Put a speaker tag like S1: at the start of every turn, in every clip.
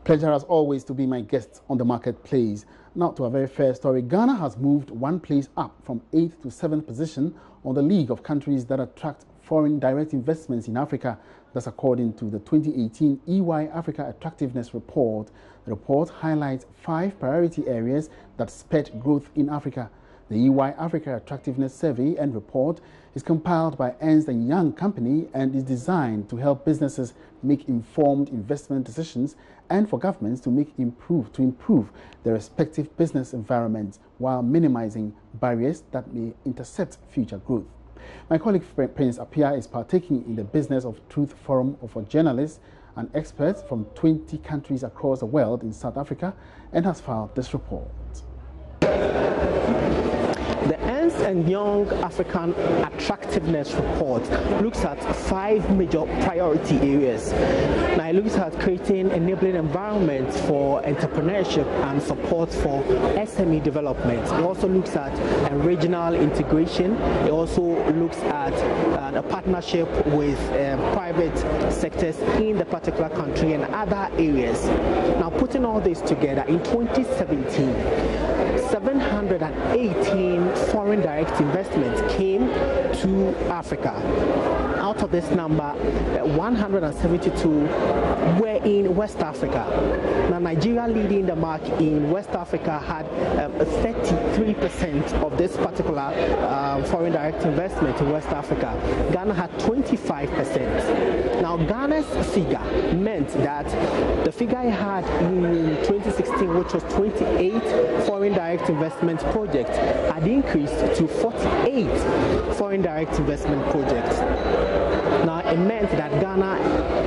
S1: Pleasure as always to be my guest on the marketplace. Now to our very first story. Ghana has moved one place up from 8th to 7th position on the league of countries that attract foreign direct investments in Africa. That's according to the 2018 EY Africa Attractiveness Report. The report highlights 5 priority areas that spurred growth in Africa. The EY Africa Attractiveness Survey and Report is compiled by Ernst & Young Company and is designed to help businesses make informed investment decisions and for governments to improve their respective business environments while minimizing barriers that may intercept future growth. My colleague Prince Appiah is partaking in the Business of Truth Forum for journalists and experts from 20 countries across the world in South Africa and has filed this report.
S2: The Ernst & Young African Attractiveness Report looks at 5 major priority areas. Now it looks at creating enabling environments for entrepreneurship and support for SME development. It also looks at regional integration. It also looks at a partnership with private sectors in the particular country and other areas. Now putting all this together, in 2017, 718 foreign direct investments came to Africa. Out of this number, 172 were in West Africa. Now Nigeria, leading the mark in West Africa, had 33% of this particular foreign direct investment in West Africa. Ghana had 25%. Now Ghana's figure meant that the figure I had in 2016, which was 28 foreign direct investment projects, had increased to 48 foreign direct investment projects. Now it meant that Ghana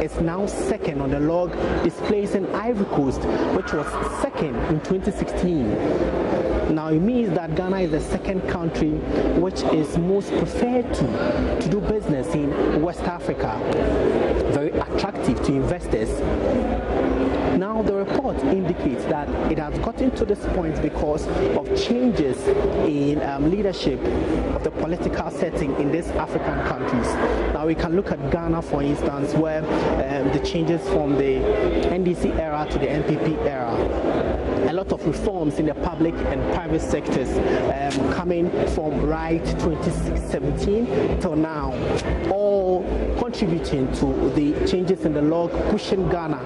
S2: is now second on the log, displacing Ivory Coast, which was second in 2016. Now it means that Ghana is the second country which is most preferred to do business in West Africa. Very attractive to investors. Now the report indicates that it has gotten to this point because of changes in leadership of the political setting in these African countries. Now we can look at Ghana, for instance, where the changes from the NDC era to the NPP era, a lot of reforms in the public and private sectors coming from right 2017 till now, all contributing to the changes in the log, pushing Ghana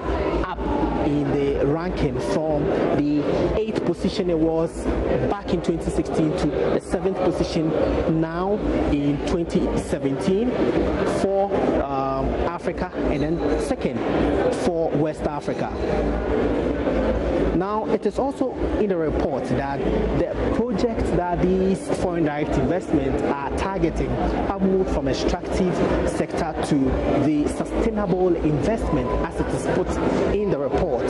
S2: up in the ranking from the 8th position it was back in 2016 to the 7th position now in 2017 for Africa, and then second for West Africa. Now, it is also in the report that the projects that these foreign direct investments are targeting have moved from extractive sector to the sustainable investment, as it is put in the report.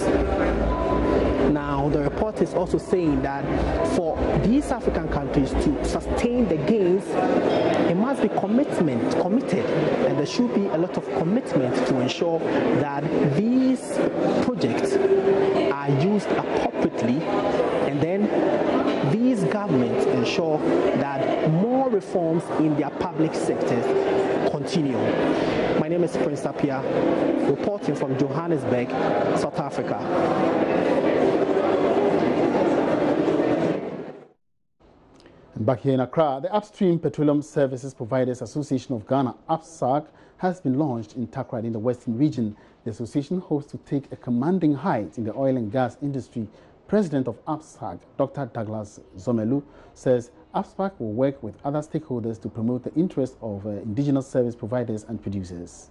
S2: Now, the report is also saying that for these African countries to sustain the gains, it must be committed, and there should be a lot of commitment to ensure that these projects are used appropriately, and then these governments ensure that more reforms in their public sectors continue. My name is Prince Appiah, reporting from Johannesburg, South Africa.
S1: Back here in Accra, the Upstream Petroleum Services Providers Association of Ghana, UPSAG, has been launched in Takoradi in the Western region. The association hopes to take a commanding height in the oil and gas industry. President of UPSAG, Dr. Douglas Zomelu, says UPSAG will work with other stakeholders to promote the interests of indigenous service providers and producers.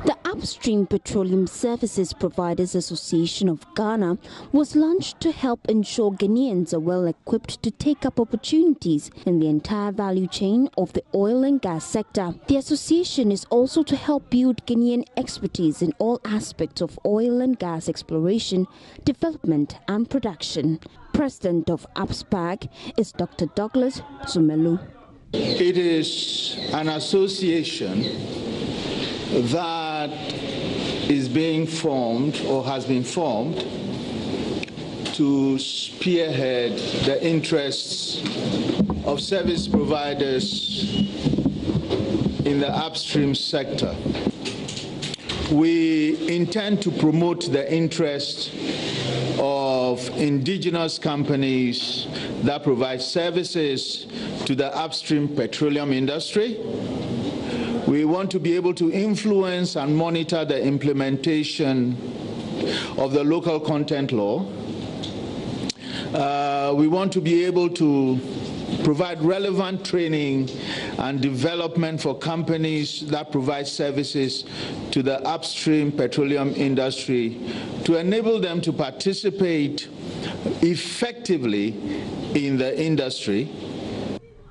S3: The Upstream Petroleum Services Providers Association of Ghana was launched to help ensure Ghanaians are well equipped to take up opportunities in the entire value chain of the oil and gas sector. The association is also to help build Ghanaian expertise in all aspects of oil and gas exploration, development and production. President of UPSAG is Dr. Douglas Zomelu.
S4: It is an association that is being formed or has been formed to spearhead the interests of service providers in the upstream sector. we intend to promote the interests of indigenous companies that provide services to the upstream petroleum industry. We want to be able to influence and monitor the implementation of the local content law. We want to be able to provide relevant training and development for companies that provide services to the upstream petroleum industry to enable them to participate effectively in the industry.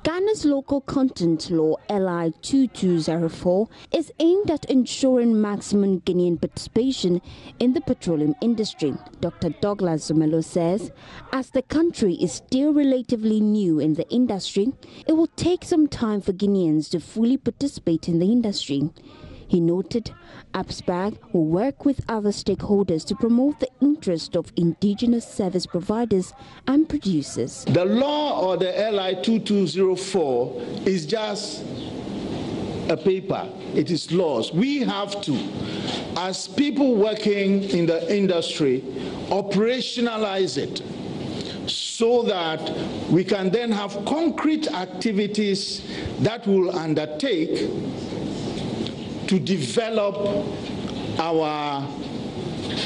S3: Ghana's local content law, LI 2204, is aimed at ensuring maximum Guinean participation in the petroleum industry. Dr. Douglas Zumelo says, as the country is still relatively new in the industry, it will take some time for Guineans to fully participate in the industry. He noted Upstream will work with other stakeholders to promote the interest of indigenous service providers and producers.
S4: The law, or the LI 2204, is just a paper. It is laws. We have to, as people working in the industry, operationalize it so that we can then have concrete activities that we'll undertake to develop our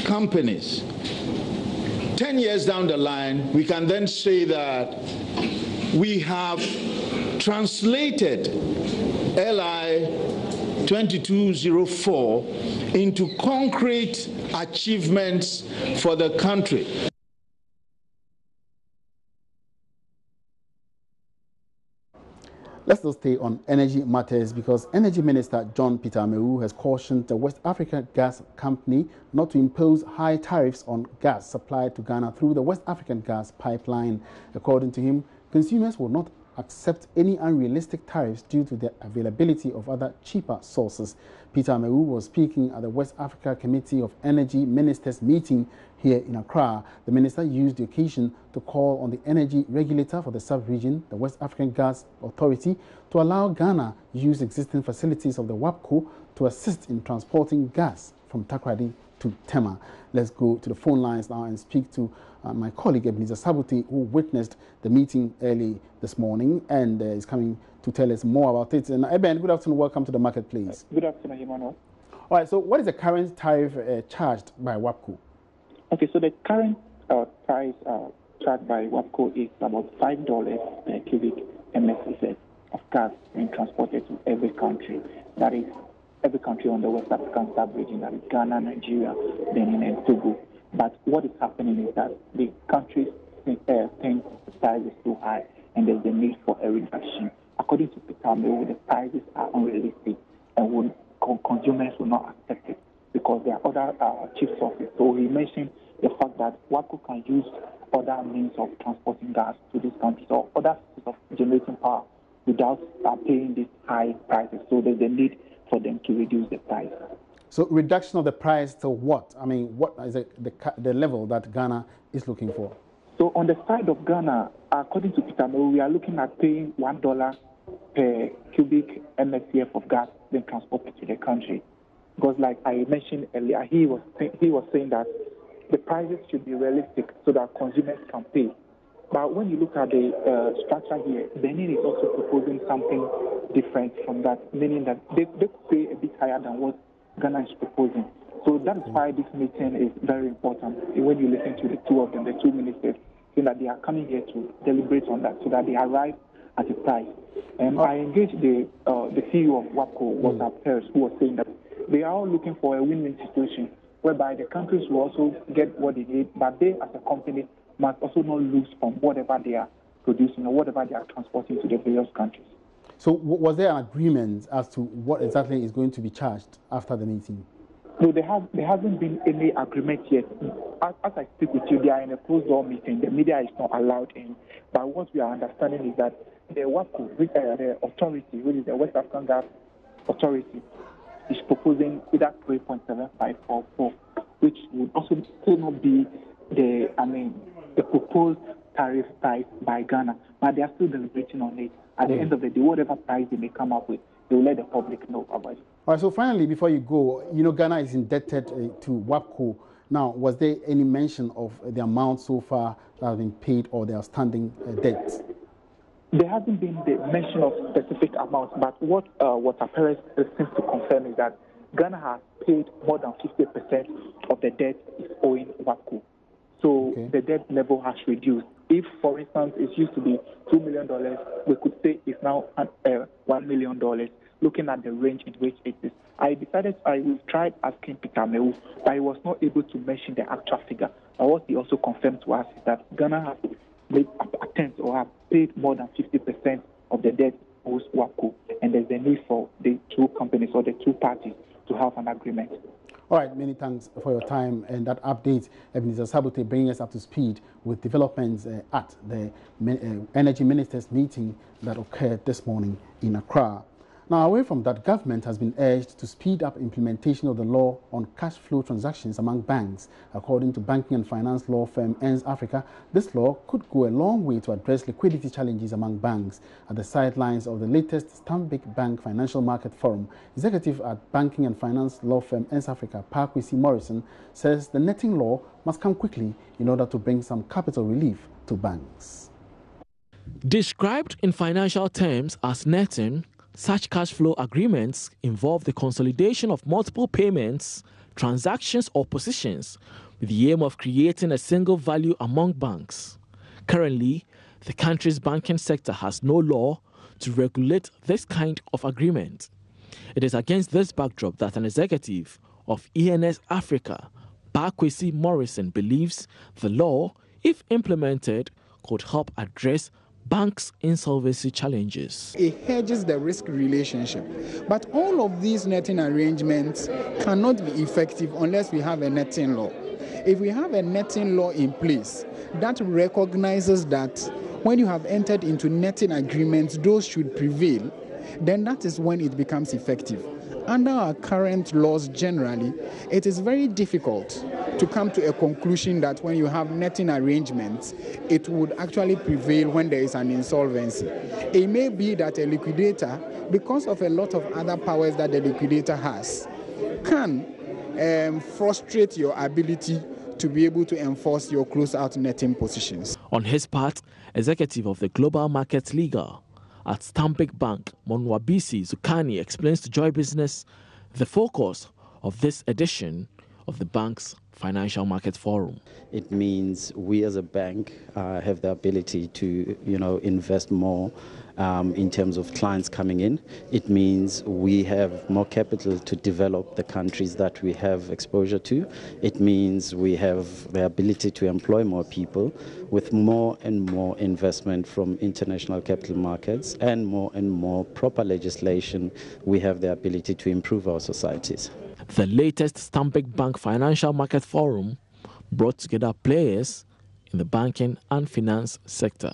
S4: companies. 10 years down the line, we can then say that we have translated LI 2204 into concrete achievements for the country.
S1: Let's not stay on energy matters, because Energy Minister John Peter Amewu has cautioned the West African Gas Company not to impose high tariffs on gas supplied to Ghana through the West African Gas Pipeline. According to him, consumers will not accept any unrealistic tariffs due to the availability of other cheaper sources. Peter Amewu was speaking at the West Africa Committee of Energy Ministers meeting here in Accra. The minister used the occasion to call on the energy regulator for the sub-region, the West African Gas Authority, to allow Ghana use existing facilities of the WAPCO to assist in transporting gas from Takoradi to Tema. Let's go to the phone lines now and speak to my colleague Ebenezer Sabuti, who witnessed the meeting early this morning and is coming to tell us more about it. And Eben, good afternoon. Welcome to the marketplace.
S5: Good afternoon, Emmanuel.
S1: All right. So, what is the current tariff charged by WAPCO?
S5: Okay, so the current price charged by WAPCO is about $5 per cubic MSZ of gas being transported to every country. That is every country on the West African sub-region, that is Ghana, Nigeria, Benin, and Togo. But what is happening is that the countries think the price is too high and there's a need for a reduction. According to Peter Amewu, the prices are unrealistic and consumers will not accept it because there are other cheap sources. So he mentioned the fact that WAPCO can use other means of transporting gas to these countries or other sources of generating power without paying these high prices. So there's a need for them to reduce the price.
S1: So reduction of the price to what? I mean, what is the level that Ghana is looking for?
S5: So on the side of Ghana, according to Peter Amewu, we are looking at paying $1 per cubic MSCF of gas being transported to the country. Because like I mentioned earlier, he was saying that the prices should be realistic so that consumers can pay. But when you look at the structure here, Benin is also proposing something different from that, meaning that they pay a bit higher than what Ghana is proposing. So that is why this meeting is very important. When you listen to the two of them, the two ministers, saying that they are coming here to deliberate on that so that they arrive at a price. And I engaged the CEO of WAPCO, Whatsapp Paris, who was saying that they are all looking for a win-win situation whereby the countries will also get what they need, but they as a company must also not lose from whatever they are producing or whatever they are transporting to the various countries.
S1: So was there an agreement as to what exactly is going to be charged after the meeting?
S5: No, there hasn't been any agreement yet. As I speak with you, they are in a closed-door meeting. The media is not allowed in. But what we are understanding is that the WAPCO, the authority, which is the West African Gas Authority, is proposing either 3.7544, which would also still not be the proposed tariff price by Ghana. But they are still deliberating on it. At the end of the day, whatever price they may come up with, they will let the public know about it.
S1: All right, so finally, before you go, Ghana is indebted to WAPCO. Now, was there any mention of the amount so far that has been paid or the outstanding debts?
S5: There hasn't been the mention of specific amounts, but what appears seems to confirm is that Ghana has paid more than 50% of the debt is owing WAPCO. So the debt level has reduced. If, for instance, it used to be $2 million, we could say it's now $1 million, looking at the range in which it is. We've tried asking Peter Meu, but he was not able to mention the actual figure. But what he also confirmed to us is that Ghana has made attempts or have paid more than 50% of the debt owes WAPCO, and there's a need for the two companies or the two parties to have an agreement.
S1: All right, many thanks for your time and that update. Ebenezer Sabote bringing us up to speed with developments at the Energy Ministers meeting that occurred this morning in Accra. Now, away from that, government has been urged to speed up implementation of the law on cash flow transactions among banks. According to banking and finance law firm ENS Africa, this law could go a long way to address liquidity challenges among banks. At the sidelines of the latest Stanbic Bank Financial Market Forum, executive at banking and finance law firm ENS Africa, Parkwesi Morrison, says the netting law must come quickly in order to bring some capital relief to banks.
S6: Described in financial terms as netting, such cash flow agreements involve the consolidation of multiple payments, transactions, or positions with the aim of creating a single value among banks. Currently, the country's banking sector has no law to regulate this kind of agreement. It is against this backdrop that an executive of ENS Africa, Parkwesi Morrison, believes the law, if implemented, could help address banks' insolvency challenges.
S7: It hedges the risk relationship. But all of these netting arrangements cannot be effective unless we have a netting law. If we have a netting law in place that recognizes that when you have entered into netting agreements, those should prevail, then that is when it becomes effective. Under our current laws generally, it is very difficult to come to a conclusion that when you have netting arrangements, it would actually prevail when there is an insolvency. It may be that a liquidator, because of a lot of other powers that the liquidator has, can frustrate your ability to be able to enforce your close-out netting positions.
S6: On his part, executive of the Global Markets Legal at Stanbic Bank, Monwabisi Zukani, explains to Joy Business the focus of this edition of the bank's Financial Market Forum.
S8: It means we as a bank have the ability to, invest more in terms of clients coming in. It means we have more capital to develop the countries that we have exposure to. It means we have the ability to employ more people with more and more investment from international capital markets and more proper legislation. We have the ability to improve our societies.
S6: The latest Stanbic Bank Financial Market Forum brought together players in the banking and finance sector.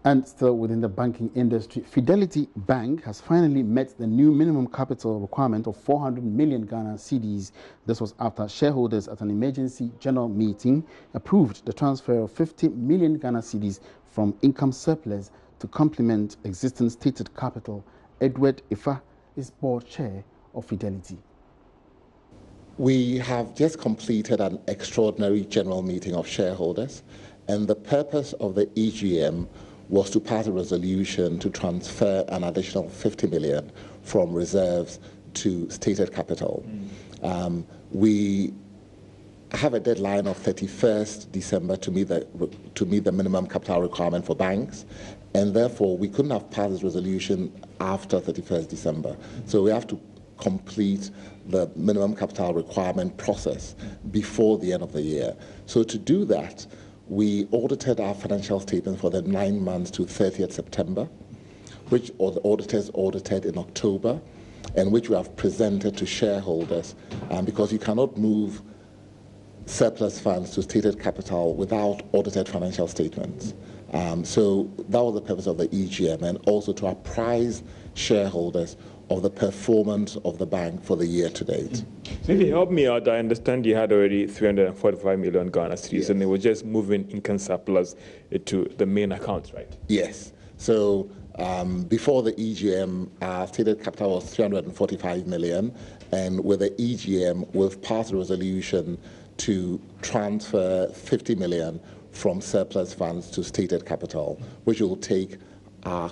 S1: And still within the banking industry, Fidelity Bank has finally met the new minimum capital requirement of 400 million Ghana cedis. This was after shareholders at an emergency general meeting approved the transfer of 50 million Ghana cedis from income surplus to complement existing stated capital. Edward Ifa is board chair of Fidelity.
S9: We have just completed an extraordinary general meeting of shareholders, and the purpose of the EGM was to pass a resolution to transfer an additional 50 million from reserves to stated capital. We have a deadline of 31st December to meet the minimum capital requirement for banks, and therefore we couldn't have passed this resolution after 31st December. So we have to complete the minimum capital requirement process before the end of the year. So to do that, we audited our financial statements for the 9 months to 30th September, which the auditors audited in October, and which we have presented to shareholders, because you cannot move surplus funds to stated capital without audited financial statements. So that was the purpose of the EGM, and also to apprise shareholders of the performance of the bank for the year to date.
S10: So if you help me out, I understand you had already 345 million Ghana cedis, yes, and it was just moving income surplus to the main accounts, right?
S9: Yes. So Before the EGM, our stated capital was 345 million, and with the EGM, we've passed a resolution to transfer 50 million from surplus funds to stated capital, which will take our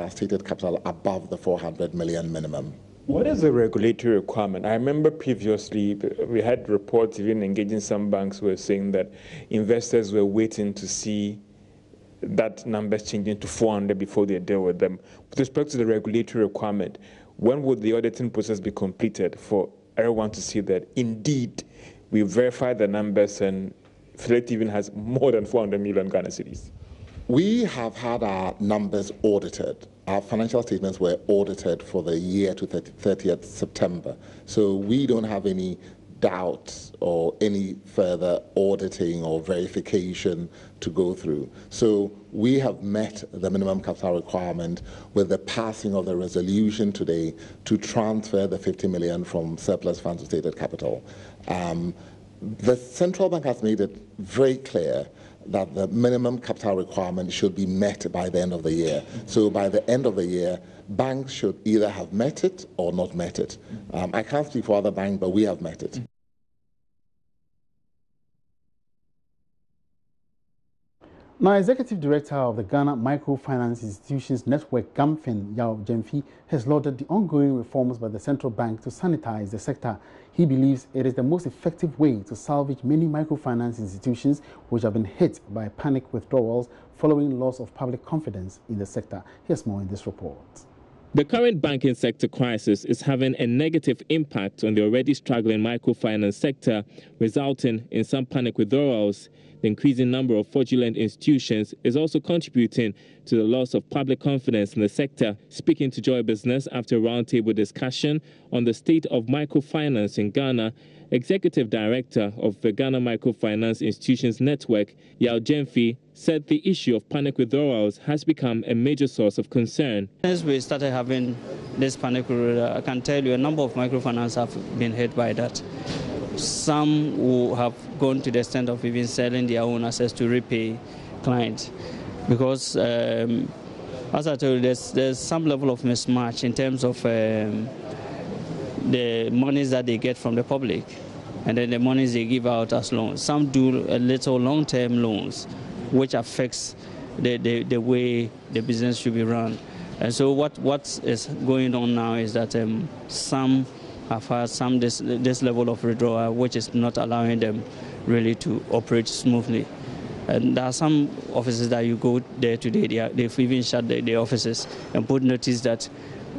S9: stated capital above the 400 million minimum.
S10: What is the regulatory requirement? I remember previously we had reports even engaging some banks who were saying that investors were waiting to see that numbers changing to 400 before they deal with them. With respect to the regulatory requirement, when would the auditing process be completed for everyone to see that indeed we verify the numbers and Fidelity even has more than 400 million Ghana cedis?
S9: We have had our numbers audited. Our financial statements were audited for the year to 30th September. So we don't have any doubts or any further auditing or verification to go through. So we have met the minimum capital requirement with the passing of the resolution today to transfer the 50 million from surplus funds to stated capital. The central bank has made it very clear that the minimum capital requirement should be met by the end of the year. So by the end of the year, banks should either have met it or not met it. I can't speak for other banks, but we have met it.
S1: Now, Executive Director of the Ghana Microfinance Institutions Network, GAMFIN, JoyNews, has lauded the ongoing reforms by the central bank to sanitize the sector. He believes it is the most effective way to salvage many microfinance institutions which have been hit by panic withdrawals following loss of public confidence in the sector. Here's more in this report.
S6: The current banking sector crisis is having a negative impact on the already struggling microfinance sector, resulting in some panic withdrawals. The increasing number of fraudulent institutions is also contributing to the loss of public confidence in the sector. Speaking to Joy Business after a roundtable discussion on the state of microfinance in Ghana, Executive Director of the Ghana Microfinance Institutions Network, JoyNews, said the issue of panic withdrawals has become a major source of concern.
S11: Since we started having this panic withdrawal, I can tell you a number of microfinance have been hit by that. Some who have gone to the extent of even selling their own assets to repay clients. Because, as I told you, there's some level of mismatch in terms of the monies that they get from the public and then the monies they give out as loans. Some do a little long-term loans, which affects the way the business should be run. And so what is going on now is that some have had this level of withdrawal, which is not allowing them really to operate smoothly. And there are some offices that you go there today, they've even shut their offices and put notice that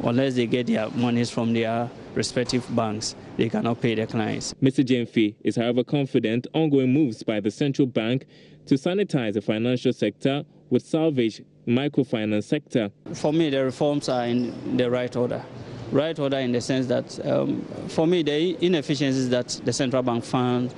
S11: unless they get their monies from their respective banks, they cannot pay their clients.
S6: Mr. JoyNews is, however, confident ongoing moves by the central bank to sanitize the financial sector would salvage microfinance sector.
S11: For me, the reforms are in the right order. Right order in the sense that, for me, the inefficiencies that the central bank found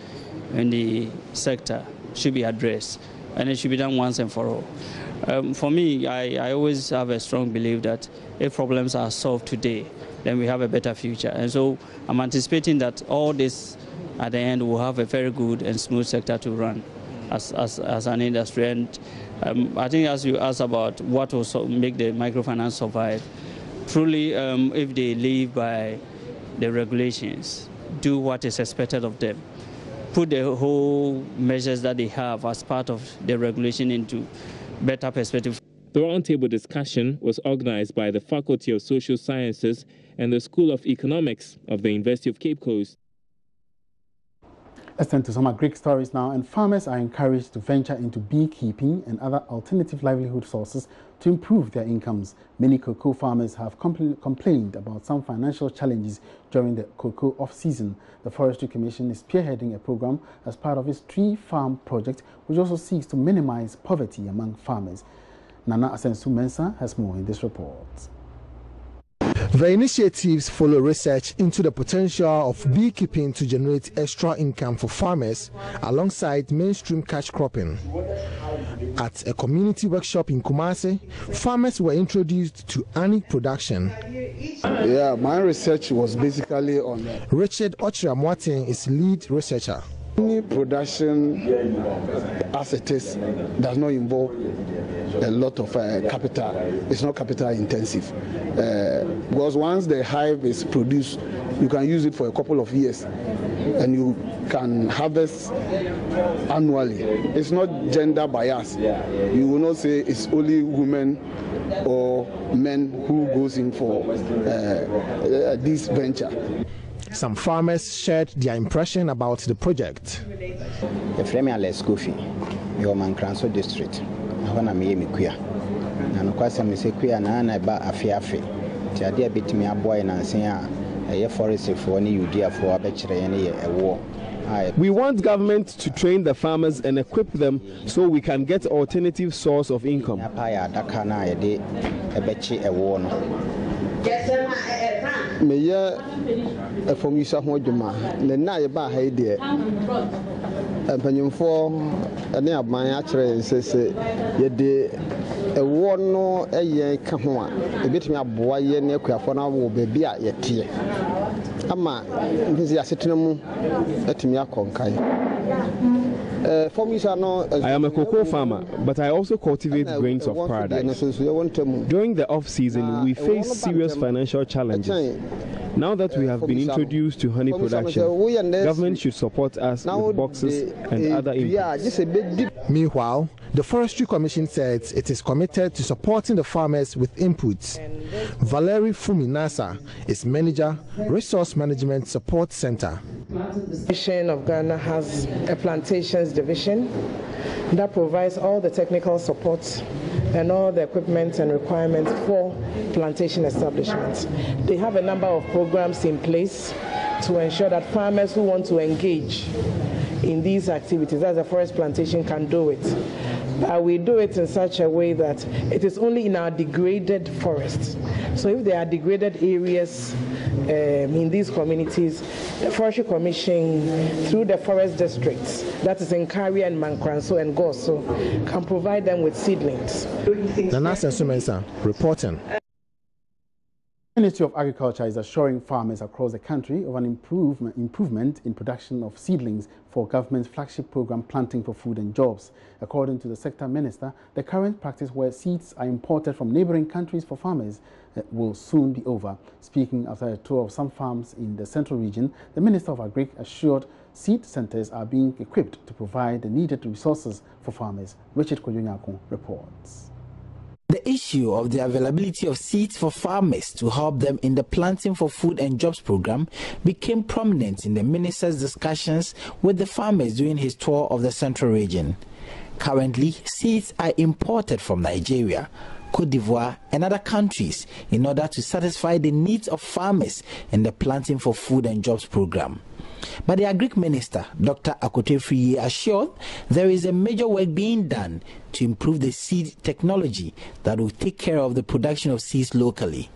S11: in the sector should be addressed, and it should be done once and for all. For me, I always have a strong belief that if problems are solved today, then we have a better future. And so I'm anticipating that all this, at the end, will have a very good and smooth sector to run as an industry. And I think as you asked about what will make the microfinance survive, truly, if they live by the regulations, do what is expected of them, put the whole measures that they have as part of the regulation into better perspective.
S6: The roundtable discussion was organized by the Faculty of Social Sciences and the School of Economics of the University of Cape Coast.
S1: Let's turn to some Greek stories now, and farmers are encouraged to venture into beekeeping and other alternative livelihood sources to improve their incomes. Many cocoa farmers have complained about some financial challenges during the cocoa off-season. The Forestry Commission is spearheading a program as part of its tree farm project, which also seeks to minimize poverty among farmers. Nana Asensu-Mensah has more in this report.
S12: The initiatives follow research into the potential of beekeeping to generate extra income for farmers alongside mainstream cash cropping. At a community workshop in Kumasi, farmers were introduced to honey production.
S13: Yeah, my research was basically on
S12: Richard Ochra-Moating is lead researcher.
S13: Any production as it is does not involve a lot of capital. It's not capital intensive. Because once the hive is produced, you can use it for a couple of years and you can harvest annually. It's not gender bias. You will not say it's only women or men who goes in for this venture.
S12: Some farmers shared their impression about the project.
S14: The Premier Lescofi, your Mancranso district. I want to make me queer. And of course, I'm queer and I buy a fiafe. Tiadia bit me a boy and say, a forest for any idea for a bachelor any a war.
S15: We want government to train the farmers and equip them so we can get alternative source of income.
S13: Meya from Yusa Juma, the Nayaba Haide, and Penyon and near my actually says, a war no a year come a bit me a boy near Quafona will be at your tea. Ama, this is a sitting at me a conkai.
S15: I am a cocoa farmer, but I also cultivate grains of paradise. During the off-season, we face serious financial challenges. Now that we have been introduced to honey production, government should support us with boxes and other inputs.
S12: Meanwhile, the Forestry Commission said it is committed to supporting the farmers with inputs. Valerie Fuminasa is manager, Resource Management Support Center.
S16: The Commission of Ghana has a plantations division that provides all the technical support and all the equipment and requirements for plantation establishments. They have a number of programs in place to ensure that farmers who want to engage in these activities, as a forest plantation, can do it. We do it in such a way that it is only in our degraded forests. So if there are degraded areas in these communities, the Forestry Commission, through the forest districts, that is in Kari and Mankranso and Goso, can provide them with seedlings.
S12: Nana Sensumensa reporting.
S1: The Ministry of Agriculture is assuring farmers across the country of an improvement in production of seedlings for government's flagship program Planting for Food and Jobs. According to the sector minister, the current practice where seeds are imported from neighboring countries for farmers will soon be over. Speaking after a tour of some farms in the central region, the Minister of Agric assured seed centers are being equipped to provide the needed resources for farmers. Richard Koyonyako reports.
S17: The issue of the availability of seeds for farmers to help them in the Planting for Food and Jobs program became prominent in the minister's discussions with the farmers during his tour of the central region. Currently, seeds are imported from Nigeria, Cote d'Ivoire and other countries in order to satisfy the needs of farmers in the Planting for Food and Jobs program. But the Agric Minister, Dr. Akotefriye, assured there is a major work being done to improve the seed technology that will take care of the production of seeds locally.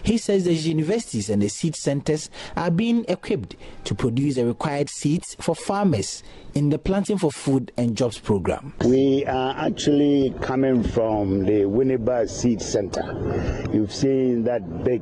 S17: He says the universities and the seed centers are being equipped to produce the required seeds for farmers in the Planting for Food and Jobs program.
S18: We are actually coming from the Winneba Seed Center. You've seen that big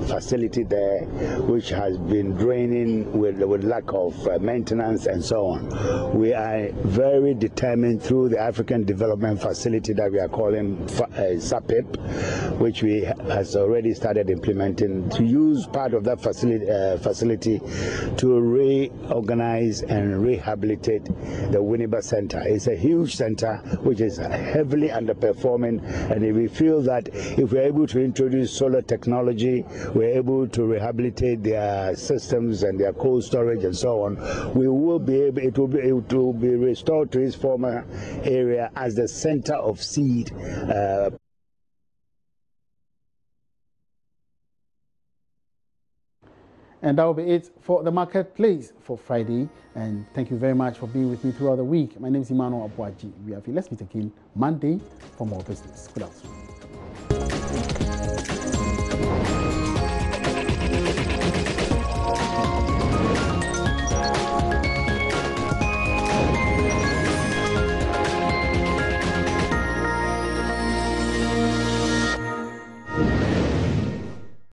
S18: facility there, which has been draining with lack of maintenance and so on. We are very determined through the African Development Facility that we are calling SAPIP, which we has already started implementing, to use part of that facility to reorganize and rehabilitate the Winneba Center. It's a huge center which is heavily underperforming, and we feel that if we're able to introduce solar technology, we're able to rehabilitate their systems and their cold storage and so on, we will be able, it will be restored to its former area as the center of seed.
S1: And that will be it for the marketplace for Friday. And thank you very much for being with me throughout the week. My name is Emmanuel Abuaji. Let's meet again Monday for more business. Good afternoon.